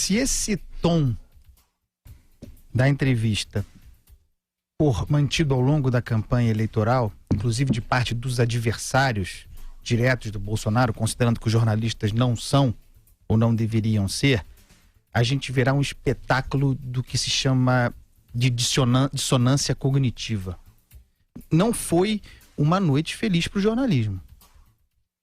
se esse tom da entrevista for mantido ao longo da campanha eleitoral, inclusive de parte dos adversários diretos do Bolsonaro, considerando que os jornalistas não são ou não deveriam ser, a gente verá um espetáculo do que se chama de dissonância cognitiva. Não foi uma noite feliz para o jornalismo,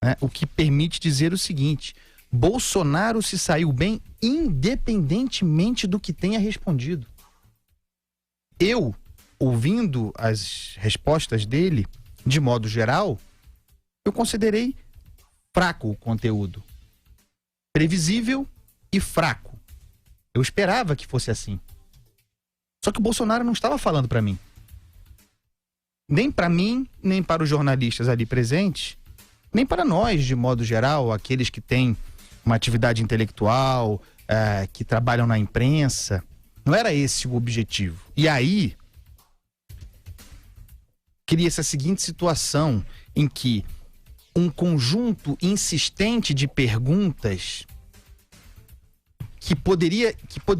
né? O que permite dizer o seguinte: Bolsonaro se saiu bem independentemente do que tenha respondido. Eu, ouvindo as respostas dele, de modo geral, eu considerei fraco o conteúdo. Previsível e fraco. Eu esperava que fosse assim. Só que o Bolsonaro não estava falando para mim. Nem para mim, nem para os jornalistas ali presentes, nem para nós, de modo geral, aqueles que têm uma atividade intelectual, que trabalham na imprensa. Não era esse o objetivo. E aí, cria-se a seguinte situação em que um conjunto insistente de perguntas que poderia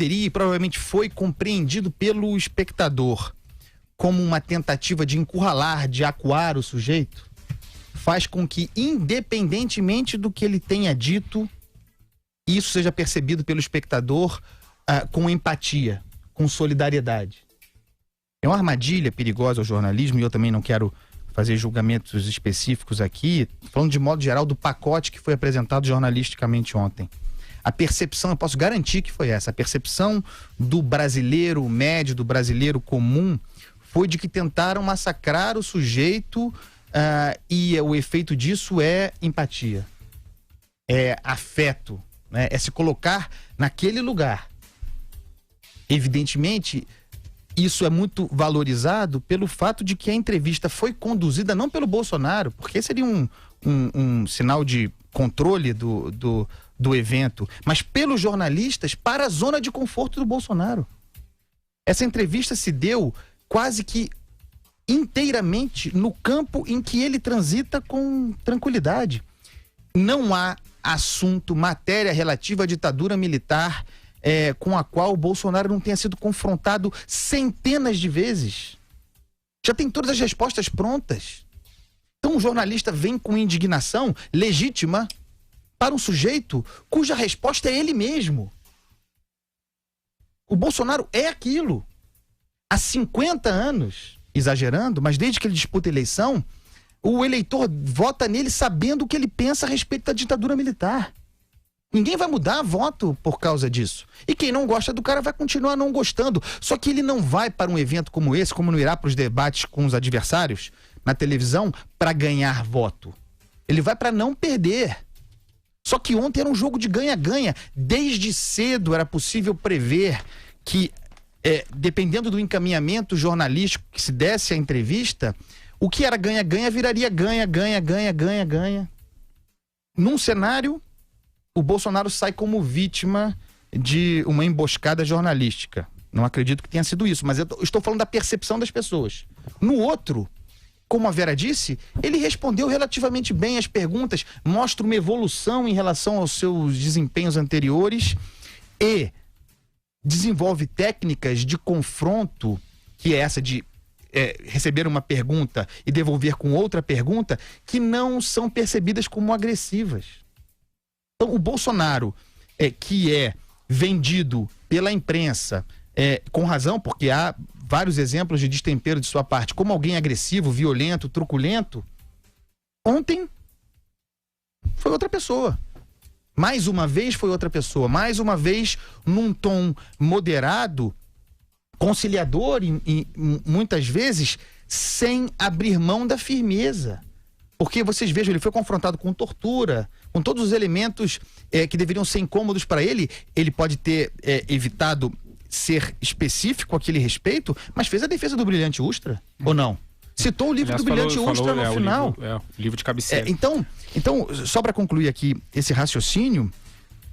e provavelmente foi compreendido pelo espectador como uma tentativa de encurralar, de acuar o sujeito, faz com que, independentemente do que ele tenha dito, isso seja percebido pelo espectador com empatia, com solidariedade. É uma armadilha perigosa ao jornalismo, e eu também não quero fazer julgamentos específicos aqui, falando de modo geral do pacote que foi apresentado jornalisticamente ontem. A percepção, eu posso garantir que foi essa, a percepção do brasileiro médio, do brasileiro comum, foi de que tentaram massacrar o sujeito, e o efeito disso é empatia, é afeto, né? É se colocar naquele lugar. Evidentemente, isso é muito valorizado pelo fato de que a entrevista foi conduzida não pelo Bolsonaro, porque seria um sinal de controle do evento, mas pelos jornalistas para a zona de conforto do Bolsonaro. Essa entrevista se deu quase que inteiramente no campo em que ele transita com tranquilidade. Não há assunto, matéria relativa à ditadura militar com a qual o Bolsonaro não tenha sido confrontado centenas de vezes. Já tem todas as respostas prontas. Então o jornalista vem com indignação legítima para um sujeito cuja resposta é ele mesmo. O Bolsonaro é aquilo. Há 50 anos, exagerando, mas desde que ele disputa a eleição, o eleitor vota nele sabendo o que ele pensa a respeito da ditadura militar. Ninguém vai mudar voto por causa disso. E quem não gosta do cara vai continuar não gostando. Só que ele não vai para um evento como esse, como não irá para os debates com os adversários na televisão, para ganhar voto. Ele vai para não perder. Só que ontem era um jogo de ganha-ganha. Desde cedo era possível prever que, dependendo do encaminhamento jornalístico que se desse à entrevista, o que era ganha-ganha viraria ganha-ganha-ganha-ganha-ganha. Num cenário, o Bolsonaro sai como vítima de uma emboscada jornalística. Não acredito que tenha sido isso, mas eu estou falando da percepção das pessoas. No outro, como a Vera disse, ele respondeu relativamente bem as perguntas, mostra uma evolução em relação aos seus desempenhos anteriores e desenvolve técnicas de confronto, que é essa de receber uma pergunta e devolver com outra pergunta, que não são percebidas como agressivas. Então, o Bolsonaro, que é vendido pela imprensa, com razão, porque há vários exemplos de destempero de sua parte, como alguém agressivo, violento, truculento, ontem foi outra pessoa. Mais uma vez foi outra pessoa. Mais uma vez num tom moderado, conciliador e muitas vezes sem abrir mão da firmeza. Porque vocês vejam, ele foi confrontado com tortura, com todos os elementos que deveriam ser incômodos para ele. Ele pode ter evitado ser específico àquele respeito, mas fez a defesa do Brilhante Ustra, ou não? Citou o livro do Brilhante Ustra no final. O livro de cabeceira. Então, só para concluir aqui esse raciocínio,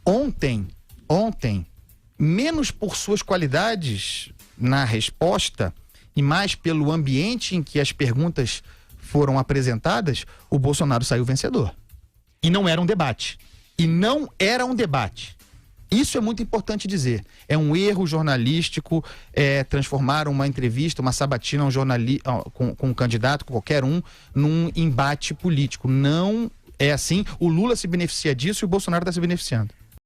ontem, menos por suas qualidades na resposta e mais pelo ambiente em que as perguntas foram apresentadas, o Bolsonaro saiu vencedor. E não era um debate. Isso é muito importante dizer. É um erro jornalístico transformar uma entrevista, uma sabatina com um candidato, com qualquer um, num embate político. Não é assim. O Lula se beneficia disso e o Bolsonaro está se beneficiando.